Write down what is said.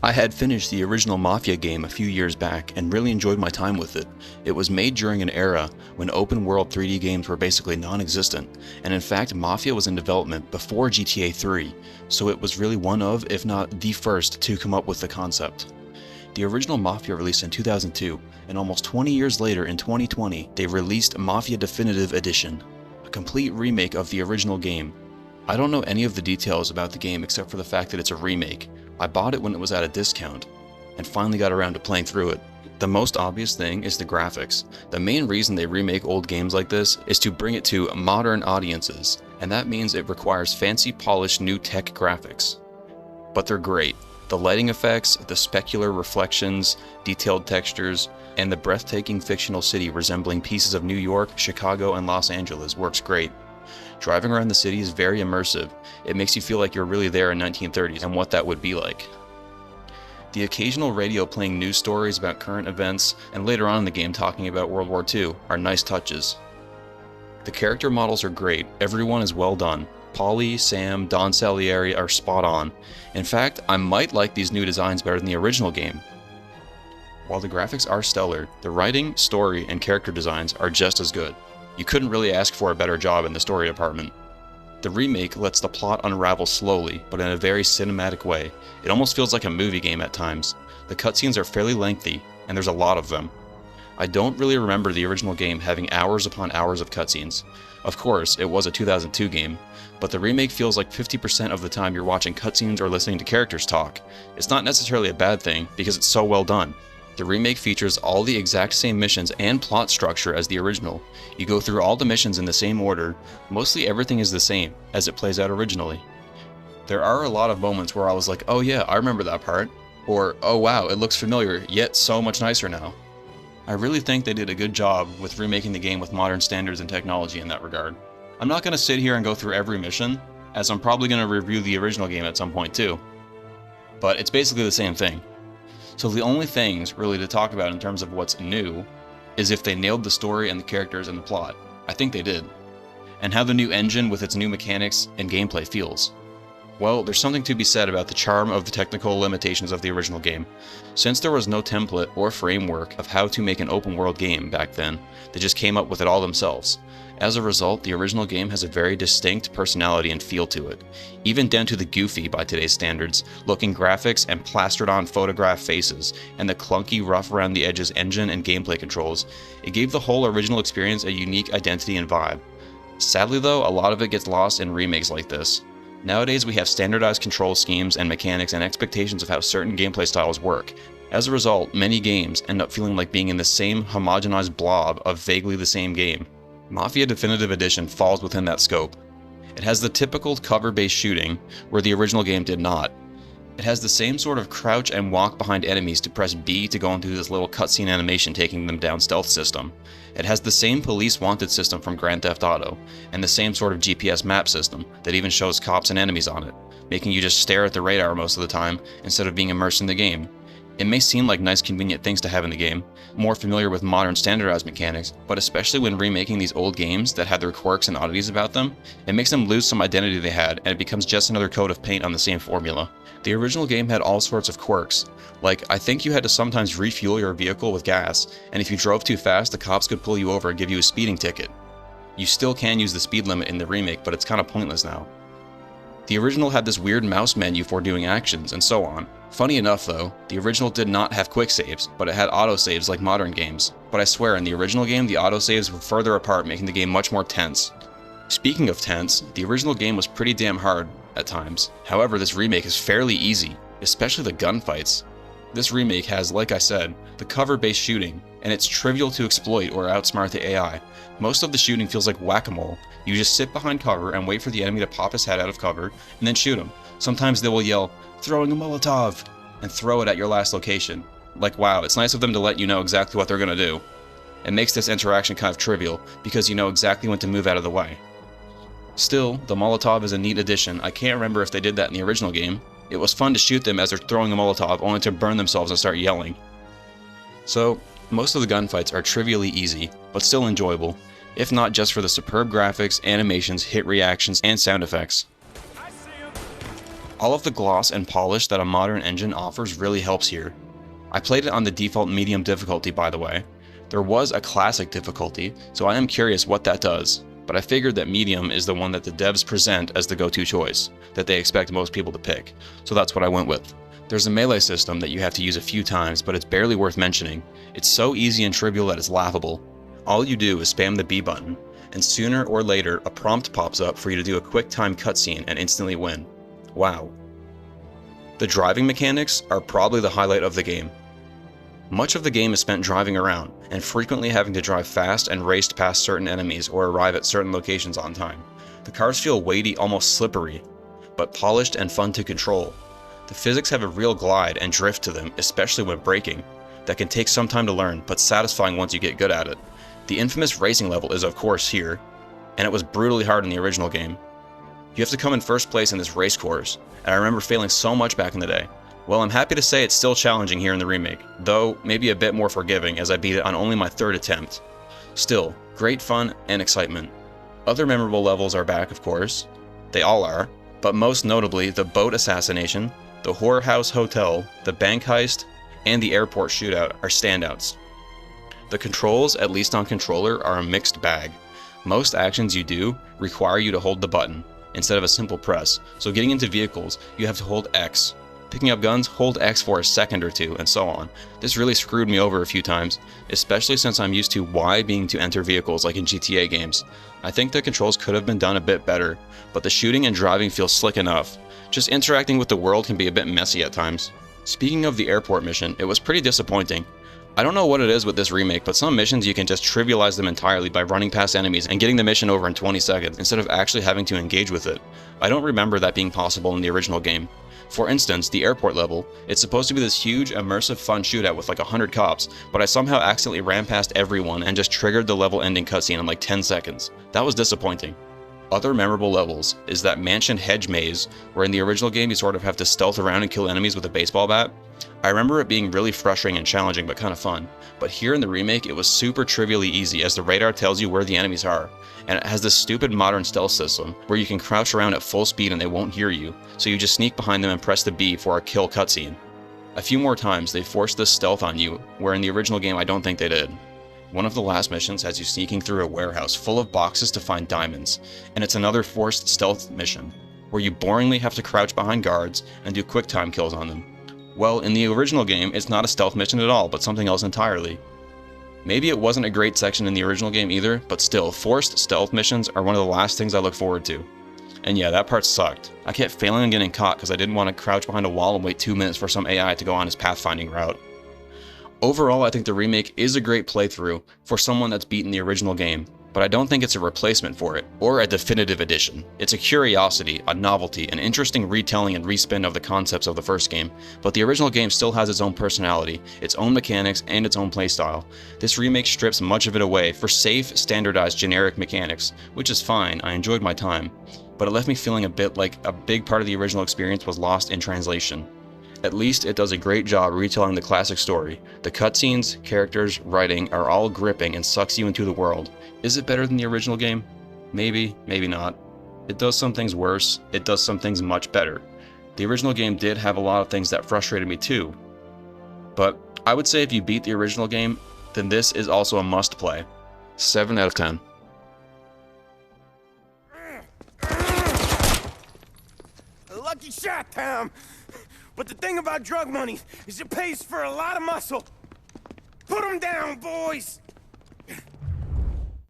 I had finished the original Mafia game a few years back and really enjoyed my time with it. It was made during an era when open world 3D games were basically non-existent, and in fact Mafia was in development before GTA 3, so it was really one of, if not the first, to come up with the concept. The original Mafia released in 2002, and almost 20 years later in 2020 they released Mafia Definitive Edition, a complete remake of the original game. I don't know any of the details about the game except for the fact that it's a remake. I bought it when it was at a discount, and finally got around to playing through it. The most obvious thing is the graphics. The main reason they remake old games like this is to bring it to modern audiences, and that means it requires fancy polished new tech graphics. But they're great. The lighting effects, the specular reflections, detailed textures, and the breathtaking fictional city resembling pieces of New York, Chicago, and Los Angeles works great. Driving around the city is very immersive. It makes you feel like you're really there in 1930s and what that would be like. The occasional radio playing news stories about current events, and later on in the game talking about World War II, are nice touches. The character models are great, everyone is well done. Polly, Sam, Don Salieri are spot on. In fact, I might like these new designs better than the original game. While the graphics are stellar, the writing, story, and character designs are just as good. You couldn't really ask for a better job in the story department. The remake lets the plot unravel slowly, but in a very cinematic way. It almost feels like a movie game at times. The cutscenes are fairly lengthy, and there's a lot of them. I don't really remember the original game having hours upon hours of cutscenes. Of course, it was a 2002 game, but the remake feels like 50% of the time you're watching cutscenes or listening to characters talk. It's not necessarily a bad thing, because it's so well done. The remake features all the exact same missions and plot structure as the original. You go through all the missions in the same order. Mostly everything is the same, as it plays out originally. There are a lot of moments where I was like, oh yeah, I remember that part. Or, oh wow, it looks familiar, yet so much nicer now. I really think they did a good job with remaking the game with modern standards and technology in that regard. I'm not going to sit here and go through every mission, as I'm probably going to review the original game at some point too. But it's basically the same thing. So the only things really to talk about in terms of what's new is if they nailed the story and the characters and the plot. I think they did. And how the new engine with its new mechanics and gameplay feels. Well, there's something to be said about the charm of the technical limitations of the original game. Since there was no template or framework of how to make an open world game back then, they just came up with it all themselves. As a result, the original game has a very distinct personality and feel to it, even down to the goofy, by today's standards, looking graphics and plastered on photograph faces, and the clunky rough around the edges engine and gameplay controls. It gave the whole original experience a unique identity and vibe. Sadly though, a lot of it gets lost in remakes like this. Nowadays we have standardized control schemes and mechanics and expectations of how certain gameplay styles work. As a result, many games end up feeling like being in the same homogenized blob of vaguely the same game. Mafia Definitive Edition falls within that scope. It has the typical cover-based shooting, where the original game did not. It has the same sort of crouch and walk behind enemies to press B to go into this little cutscene animation taking them down stealth system. It has the same police wanted system from Grand Theft Auto, and the same sort of GPS map system that even shows cops and enemies on it, making you just stare at the radar most of the time instead of being immersed in the game. It may seem like nice convenient things to have in the game, more familiar with modern standardized mechanics, but especially when remaking these old games that had their quirks and oddities about them, it makes them lose some identity they had, and it becomes just another coat of paint on the same formula. The original game had all sorts of quirks, like I think you had to sometimes refuel your vehicle with gas, and if you drove too fast the cops could pull you over and give you a speeding ticket. You still can use the speed limit in the remake, but it's kinda pointless now. The original had this weird mouse menu for doing actions, and so on. Funny enough though, the original did not have quick saves, but it had autosaves like modern games. But I swear, in the original game, the autosaves were further apart, making the game much more tense. Speaking of tense, the original game was pretty damn hard at times. However, this remake is fairly easy, especially the gunfights. This remake has, like I said, the cover-based shooting, and it's trivial to exploit or outsmart the AI. Most of the shooting feels like whack-a-mole. You just sit behind cover and wait for the enemy to pop his head out of cover, and then shoot him. Sometimes they will yell, "Throwing a Molotov!" and throw it at your last location. Like, wow, it's nice of them to let you know exactly what they're gonna do. It makes this interaction kind of trivial, because you know exactly when to move out of the way. Still, the Molotov is a neat addition. I can't remember if they did that in the original game. It was fun to shoot them as they're throwing a Molotov, only to burn themselves and start yelling. So, most of the gunfights are trivially easy, but still enjoyable, if not just for the superb graphics, animations, hit reactions, and sound effects. All of the gloss and polish that a modern engine offers really helps here. I played it on the default medium difficulty, by the way. There was a classic difficulty, so I am curious what that does, but I figured that medium is the one that the devs present as the go-to choice, that they expect most people to pick, so that's what I went with. There's a melee system that you have to use a few times, but it's barely worth mentioning. It's so easy and trivial that it's laughable. All you do is spam the B button, and sooner or later a prompt pops up for you to do a quick time cutscene and instantly win. Wow. The driving mechanics are probably the highlight of the game. Much of the game is spent driving around, and frequently having to drive fast and race past certain enemies or arrive at certain locations on time. The cars feel weighty, almost slippery, but polished and fun to control. The physics have a real glide and drift to them, especially when braking, that can take some time to learn, but satisfying once you get good at it. The infamous racing level is of course here, and it was brutally hard in the original game. You have to come in first place in this race course, and I remember failing so much back in the day. Well, I'm happy to say it's still challenging here in the remake, though maybe a bit more forgiving as I beat it on only my third attempt. Still, great fun and excitement. Other memorable levels are back, of course. They all are, but most notably the boat assassination, the whorehouse hotel, the bank heist, and the airport shootout are standouts. The controls, at least on controller, are a mixed bag. Most actions you do require you to hold the button, instead of a simple press, so getting into vehicles, you have to hold X. Picking up guns, hold X for a second or two, and so on. This really screwed me over a few times, especially since I'm used to Y being to enter vehicles like in GTA games. I think the controls could have been done a bit better, but the shooting and driving feels slick enough. Just interacting with the world can be a bit messy at times. Speaking of the airport mission, it was pretty disappointing. I don't know what it is with this remake, but some missions you can just trivialize them entirely by running past enemies and getting the mission over in 20 seconds instead of actually having to engage with it. I don't remember that being possible in the original game. For instance, the airport level, it's supposed to be this huge, immersive, fun shootout with like 100 cops, but I somehow accidentally ran past everyone and just triggered the level ending cutscene in like 10 seconds. That was disappointing. Other memorable levels is that mansion hedge maze, where in the original game you sort of have to stealth around and kill enemies with a baseball bat. I remember it being really frustrating and challenging, but kind of fun. But here in the remake, it was super trivially easy as the radar tells you where the enemies are. And it has this stupid modern stealth system where you can crouch around at full speed and they won't hear you, so you just sneak behind them and press the B for a kill cutscene. A few more times they forced this stealth on you, where in the original game I don't think they did. One of the last missions has you sneaking through a warehouse full of boxes to find diamonds, and it's another forced stealth mission, where you boringly have to crouch behind guards and do quick time kills on them. Well, in the original game, it's not a stealth mission at all, but something else entirely. Maybe it wasn't a great section in the original game either, but still, forced stealth missions are one of the last things I look forward to. And yeah, that part sucked. I kept failing and getting caught because I didn't want to crouch behind a wall and wait 2 minutes for some AI to go on his pathfinding route. Overall, I think the remake is a great playthrough for someone that's beaten the original game, but I don't think it's a replacement for it, or a definitive edition. It's a curiosity, a novelty, an interesting retelling and respin of the concepts of the first game, but the original game still has its own personality, its own mechanics, and its own playstyle. This remake strips much of it away for safe, standardized, generic mechanics, which is fine, I enjoyed my time, but it left me feeling a bit like a big part of the original experience was lost in translation. At least it does a great job retelling the classic story. The cutscenes, characters, writing are all gripping and sucks you into the world. Is it better than the original game? Maybe, maybe not. It does some things worse, it does some things much better. The original game did have a lot of things that frustrated me too. But I would say if you beat the original game, then this is also a must play. 7 out of 10. Lucky shot, Tom! But the thing about drug money is it pays for a lot of muscle. Put them down, boys!